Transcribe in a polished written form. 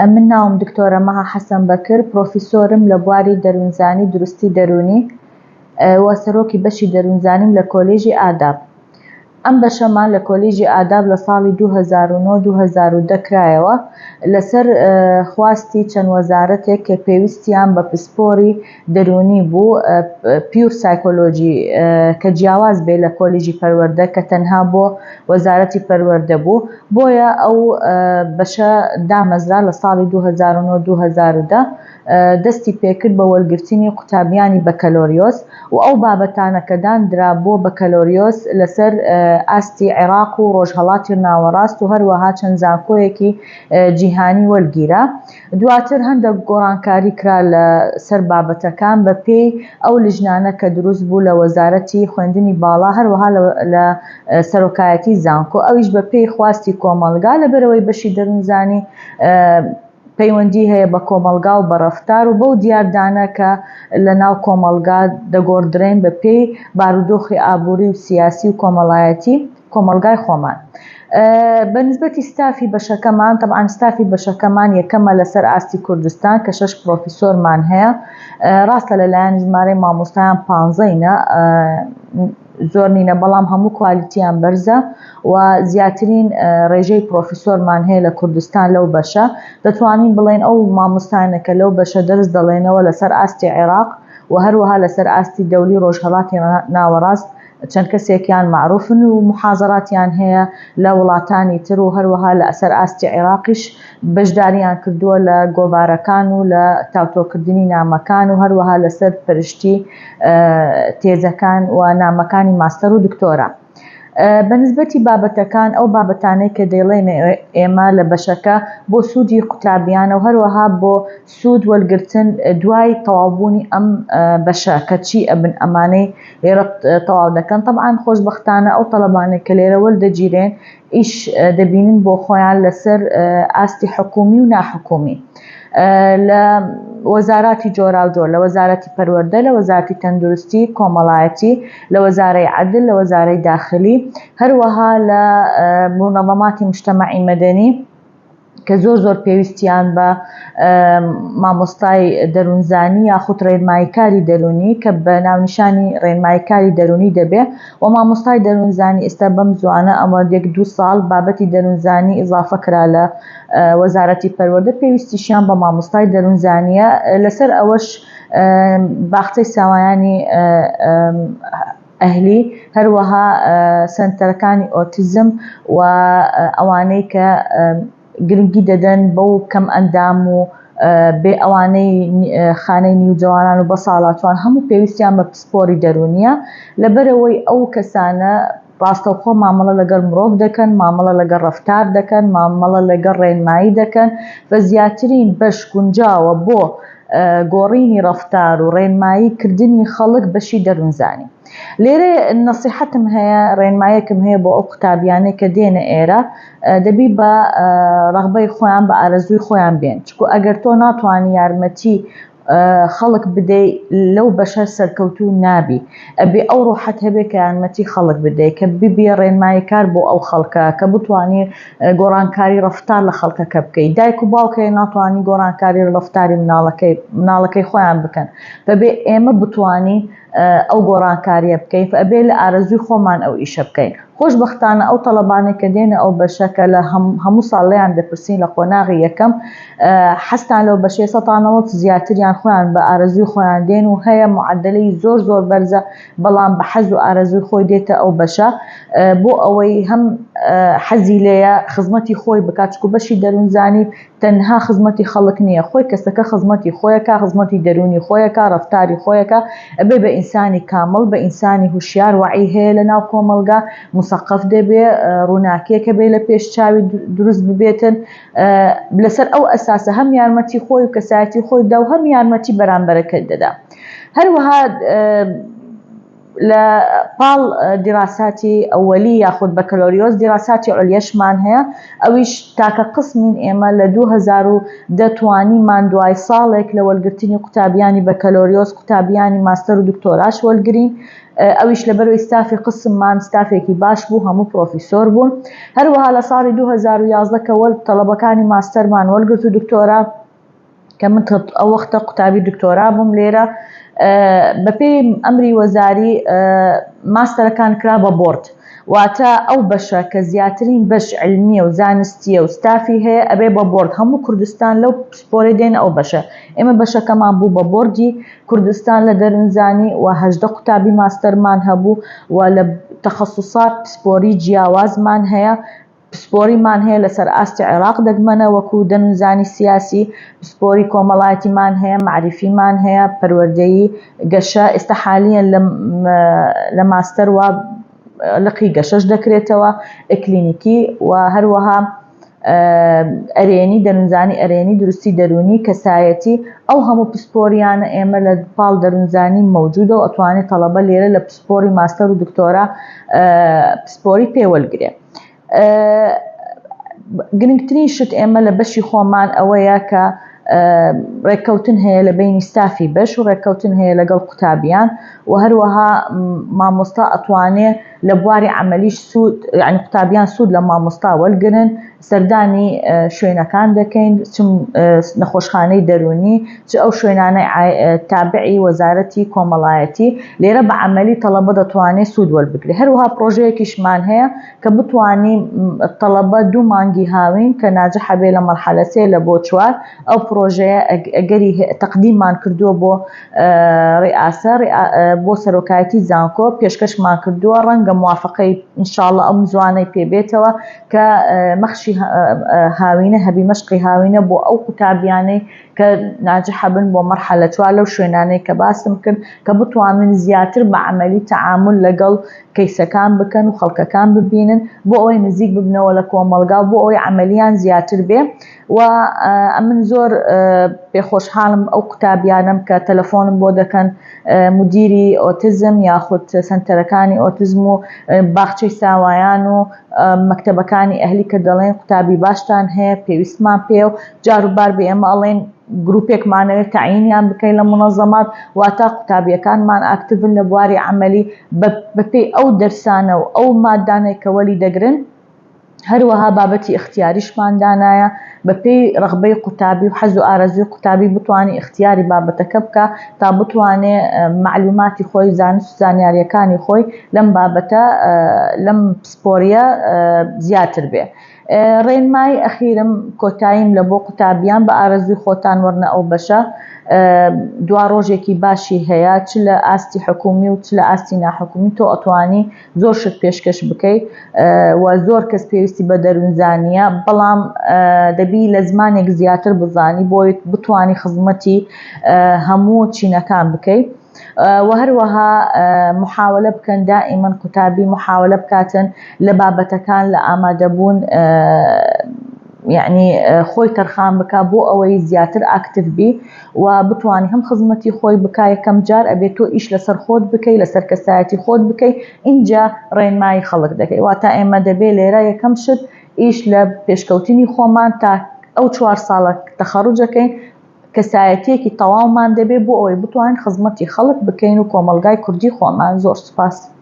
من ناوم دکتۆرە مەها حەسەن بەکر، پرۆفیسۆرم لە بواری دەروونزانی دروستی دەرونی و سەرۆکی بەشی دەروونزانیم لە کۆلێژی ئاداب. ئەم بەشەمان لە کۆلێژی ئاداب لە ساڵی 2009-2010 کرایەوە لەسەر خواستی چەند وەزارەتێک کە پێویستیان بە پسپۆری دەرونی بوو، پیور سایکۆلۆجی کە جیاواز بێ لە کۆلێژی پەروەردە کە تەنها بۆ وەزارەتی پەروەردە بوو، بۆیە ئەو بەشە دامەزرا لە ساڵی 2009-2010 دەستی پێکرد بە وەرگرتنی قوتابیانی بەکەلۆریۆس و ئەو بابەتانە کە دانرا بۆ بەکەلۆریۆس لەسەر ئاستی عێراق و ڕۆژهەڵاتی ناوەڕاست و هەروەها چەند زانکۆیەکی جیهانی وەرگیرا. دواتر هەندێک گۆڕانکاری کرا لە سەر بابەتەکان بە پێی ئەو لیژنانە کە دروست بوو لە وەزارەتی خوێندنی باڵا، هەروەها لە سەرۆکایەتی زانکۆ، ئەویش بە پێی خواستی کۆمەڵگا لەبەرەوەی بەشی دەروونزانی پەیوەندی هەیە بە کۆمەڵگا و بە ڕەفتار و بەو دیاردانە کە لە ناو کۆمەڵگا دەگۆڕدرێن بە پێی بارودۆخی ئابووری و سیاسی و کۆمەڵایەتی کۆمەڵگای خۆمان. بەنسبەتی ستافی بەشەکەمان، طبعاً ستافی بەشەکەمان یەکەمە لەسەر ئاستی کوردستان کە 6 پرۆفیسۆرمان هەیە. ڕاستە لەلایەن ژمارەی مامۆستایان 15ینە، زۆر نینە، بەڵام هەموو کوالیتیان بەرزە و زیاترین ڕێژەی پرۆفیسۆرمان هەیە لە کوردستان لەو بەشە. دەتوانین بڵێن ئەو مامۆستایانە کە لەو بەشە دەرس دەڵێنەوە لەسەر ئاستی عێراق و هەروەها لەسەر ئاستی دەولی ڕۆژهەڵاتی ناوەڕاست چەند کەسێکیان معروفن و محاضراتیان هەیە لە وڵاتانی تر و هەروەها لە ئەسەر ئاستی عێراقیش بەشداریان کردووە لە گۆڤارەکان و لە تاوتۆکردنی نامەکان و هەروەها لەسەر پرشتی تێزەکان و نامەکانی ماستەر و دکتۆرا. بەنسبەتی بابەتەکان، ئەو بابەتانەی کە دەیڵێن ئێمە لە بەشەکە بۆ سوودی قوتابیانە و هەروەها بۆ سوود وەرگرتن دوای تەواوبوونی ئەم بەشە کە چی ئەبن ئەمانەی لێرە تەواو دەکەن. طبعاً خۆشبەختانە ئەو تەڵەبانێک کە لێرە وەردەگیرێن ئیش دەبینن بۆ خۆیان لەسەر ئاستی حکومی و ناحکومی لە وەزاراتی جۆرا و جۆر، لە وەزارەتی پەروەردە، لە وەزارەتی تەندروستی کۆمەڵایەتی، لە وەزارەی عەدل، لە وەزارەی داخلی، هەروەها لە منەظەماتی مجتەمەعی مەدەنی کە زۆر پێویستیان بە مامۆستای دەروونزانی یاخود ڕێنماییکاری دەرونی کە بە ناونیشانی ڕێنماییکاری دەرونی دەبێ و مامۆستای دەروونزانی ئێستا بەم زوانە ئەمە 1-2 ساڵ بابەتی دەروونزانی ئیزافە کرا لە وەزارەتی پەروەردە، پێویستیشیان بە مامۆستای دەروونزانیە. لەسەر ئەوەش باخچەی ساوایانی ئەهلی، هەروەها سنتەرەکانی ئۆتیزم و ئەوانەی کە گرنگی دەدەن بەو کەم ئەندام و بێ ئەوانەی خانەی نیوجوانان و بە ساڵاتوان هەموو پێویستیان بە پسپۆری دەرونیە، لەبەرەوەی ئەو کەسانە ڕاستەوخۆ مامەڵە لەگەڵ مرۆڤ دەکەن، مامەڵە لەگەڵ ڕەفتار دەکەن، مامەڵە لەگەڵ ڕێنمایی دەکەن بە زیاترین بەش گونجاوە بۆ گۆڕینی ڕەفتار و ڕێنماییکردنی خەڵک بەشی دەروونزانی. لێرە نەسیحەتم هەیە، ڕێنماییەکم هەیە بۆ ئەو قوتابیانەی کە دێنە ئێرە، دەبی بە ڕەغبەی خۆیان بە ئارەزووی خۆیان بێن، چکو ئەگەر تۆ ناتوانانی یارمەتی خەڵک بدەی لەو بەشە سەرکەوتوو نابی، ئەبێ ئەو ڕوحەت هەبێ کە یارمەتی خەڵک بدەی، کە ببێ ڕێنماییکار بۆ ئەو خەڵکە، کە بتوانێ گۆڕانکاری ڕەفتار لە خەڵکەکە بکەیت. دایک و باوکە ناتوانانی گۆڕانکاری ڕەفتاری مناڵەکەی خۆیان بکەن، بەبێ ئێمە بتوانین ئەو گۆڕانکاریە بکەین، ئەبێ لە ئارەزووی خۆمان ئەو ئیشە بکەین. خۆشبەختانە ئەو تەڵەبانێک کە دێنە ئەو بەشەکە لە هەموو ساڵیان دەپرسین لە قۆناغی یەکەم حەستان لەو بەشەیە 190 زیاتریان خۆیان بە ئارەزووی خۆیان دێن و هەیە معدلەی زۆر بەرزە، بەڵام بە حەز و ئارەزووی خۆی دێتە ئەو بەشە بۆ ئەوەی هەم حەزی لێیە خزمەتی خۆی بکات، چکو بەشی دەروونزانی تەنها خزمەتی خەڵک نییە، خۆی کەسەکە خزمەتی خۆیەکە، خزمەتی دەرونی خۆیەکە، ڕەفتاری خۆیەکە، ئەبێ بە ئینسانی کامڵ، بە ئینسانی هوشیار وعی هەیە لە ناو کۆمەڵگا، مسەقف دەبێ، ڕووناکیەکە بێ لە پێش چاوی دروست ببێتن، لەسەر ئەو ئەساسە هەم یارمەتی خۆی و کەسایەتی خۆی دا و هەم یارمەتی بەرامبەرەکەت دەدا. هەروەها لە پاڵ دیراساتی ئەوەلی یاخود بەکەلۆریۆس دیراساتی عولیەشمان هەیە، ئەویش تاکە قسمین ئێمە لە 2010 توانیمان دوای ساڵێک لە وەرگرتنی قوتابیانی بەکەلۆریۆس قوتابیانی ماستەر و دکتۆراش وەرگرین. ئەویش لەبەرەوەی ستافی قسممان ستافێکی باش بوو، هەموو پرۆفیسۆر بوون. هەروەها لە ساڵی 2011 کە تەڵەبەکانی ماستەرمان وەرگرت و دکتۆرا کە من ئەو وەختە قوتابی دکتۆرا بووم لێرە، بەپێی ئەمری وەزاری ماستەرەکان کرا بە بۆرد، واتە ئەو بەشە کە زیاترین بەش علمیە و زانستیە و ستافی هەیە ئەبێ بە بۆرد. هەموو کوردستان لەو پسپۆرە دێنە ئەو بەشە. ئێمە بەشەکەمان بوو بە بۆردی کوردستان لە دەروونزانی و 18 قوتابی ماستەرمان هەبوو و لە تەخەسوسات پسپۆری جیاوازمان هەیە. پسپۆریمان هەیە لەسەر ئاستی عێراق دەگمەنە وەکو دەروونزانی سیاسی، پسپۆری کۆمەڵایەتیمان هەیە، معرفیمان هەیە، پەروەردەیی، گەشە. ئێستا حالیان لە ماستەر و لقی گەشەش دەکرێتەوە، ئەکلینیکی و هەروەها ئەرێنی دەروونزانی، ئەرێنی دروستی دەرونی، کەسایەتی. ئەو هەموو پسپۆریانە ئێمە لە پاڵ دەروونزانی مەوجودە و ئەتوانێت تەڵەبە لێرە لە پسپۆری ماستەر و دکتۆرا پسپۆری پێوەرگرێ. گرنگترین شت ئێمە لە بەشی خۆمان ئەوەیە کە ڕێککەوتن هەیە لە بینی ستافی بەش و ڕێککەوتن هەیە لەگەڵ قوتابیان و هەروەها مامۆستا ئەتوانێ لە بواری عملیش سوود، یعنی قوتابیان سوود لە مامۆستا وەرگرن، سەردانی شوێنەکان دەکەین، چ نەخۆشخانەی دەرونی، چ ئەو شوێنانەی تابعی وەزارەتی کۆمەڵایەتی. لێرە بە عملی تەڵەبە دەتوانێت سوود وەربگرێ. هەروەها پرۆژەیەکیشمان هەیە کە بتوانین تەڵەبە 2 مانگی هاوین کە ناجح بێ لە مەرحەلە 3 لە بۆ 4 ئەو پرۆژەیە ئەگەری تەقدیممان کردووە بۆ ڕئاسە، بۆ سەرۆکایەتی زانکۆ، پێشکەشمان کردووە، ڕەنگە موافقەی ئینشاءڵڵا ئەو زوانەی پێبێتەوە کە مەخشی هاوینە، هەبی مەشقی هاوینە بۆ ئەو قوتابیانەی کە ناجح بن بۆ مەرحەلە 4 لەو شوێنانەی کە باسم کرد، کە بتوانن زیاتر بە عملی تەعامل لەگەڵ کەیسەکان بکەن و خەڵکەکان ببینن، بۆ ئەوەی نزیک ببنەوە لە کۆمەلگا، بۆ ئەوەی عملیان زیاتر بێ. و من زۆر پێخۆشحاڵم ئەو قوتابیانم کە تەلەفۆنم بۆ دەکەن، مدیری ئۆتیزم یاخود سنتەرەکانی ئۆتیزم و باخچەی ساوایان و مەکتەبەکانی ئەهلی کە دەڵێن قوتابی باشتان هەیە، پێویستمان پێ و جاروبار بێ ئێمە ئەڵێن گروپێکمانەوێت تعینیان بکەین لە منەظەمات، واتە قوتابیەکانمان ئاکتیڤن لە بواری عملی بەپێی ئەو دەرسانە و ئەو مادانەی کە وەلی دەگرن. هەروەها بابەتی اختیاریشمان دانایە، بەپێی ڕغبەی قوتابی و حەز و ئارەزوی قوتابی بتوانێت اختیاری بابەتەکە بکە تا بتوانێت معلوماتی خۆی، زانست و زانیاریەکانی خۆی لەم بابەتە، لەم پسپۆریە زیاتر بێ. ڕێنمای ئەخیرم کۆتاییم لە بۆ قوتابیان بە ئارەزوی خۆتان وەرنە ئەو بەشە. دوا ڕۆژێکی باشی هەیە، چ لە ئاستی حکومی و چ لە ئاستی ناحکومی، تۆ ئەتوانی زۆر شت پێشکەش بکەیت و زۆر کەس پێویستی بە دەروونزانیە، بەڵام دەبی لە زمانێک زیاتر بزانی بۆی بتوانی خزمەتی هەموو چینەکان بکەیت. و هەروەها محاولە بکەن دائیمەن قوتابی محاولە بکاتن لە بابەتەکان لە ئامادەبوون، یعنی خۆی تەرخان بکە بۆ ئەوەی زیاتر ئاکتیڤ بی و بتوانی هەم خزمەتی خۆی بکە، یەکەم جار ئەبێت تۆ ئیش لەسەر خۆت بکەی، لەسەر کەسایەتی خۆت بکەی، اینجا ڕێنمایی خەڵک دەکەی. واتە ئێمە دەبێت لێرە یەکەم شت ئیش لە پێشکەوتنی خۆمان تا ئەو 4 ساڵە تەخەڕوجەکەین کەسایەتیەکی تەواومان دەبێت بۆ ئەوەی بتوانین خزمەتی خەڵک بکەین و کۆمەلگای کوردی خۆمان. زۆر سوپاس.